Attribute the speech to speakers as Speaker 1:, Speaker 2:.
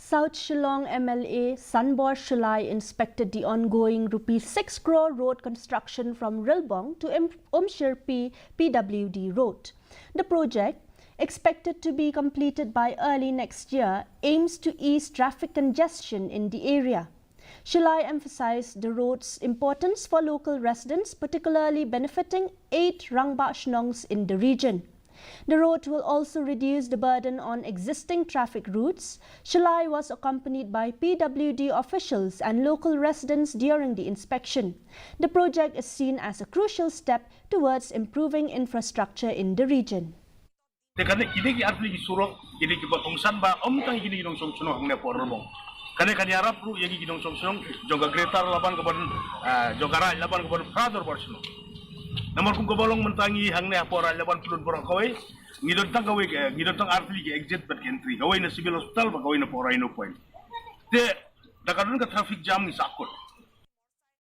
Speaker 1: South Shillong MLA Sunbor Shilai inspected the ongoing ₹6 crore road construction from Rilbong to Umshirpi PWD Road. The project, expected to be completed by early next year, aims to ease traffic congestion in the area. Shilai emphasized the road's importance for local residents, particularly benefiting 8 Rangba Shnongs in the region. The road will also reduce the burden on existing traffic routes. Shilai was accompanied by PWD officials and local residents during the inspection. The project is seen as a crucial step towards improving infrastructure in the region.
Speaker 2: Karena kini asli surok ini juga tongsan ba omtang kini dong song suno hangne pormo. Karena kani arab ru yagi dong song suno joga gretar laban kaban jogara laban kaban father porsuno. Namun kung kabalong mentangi hangne apora laban pulun porang kawai ngidon tang asli ke exit but entry kawai na civil hospital ba kawai na pora ino point. Te dakarun ka traffic jam ni sakot.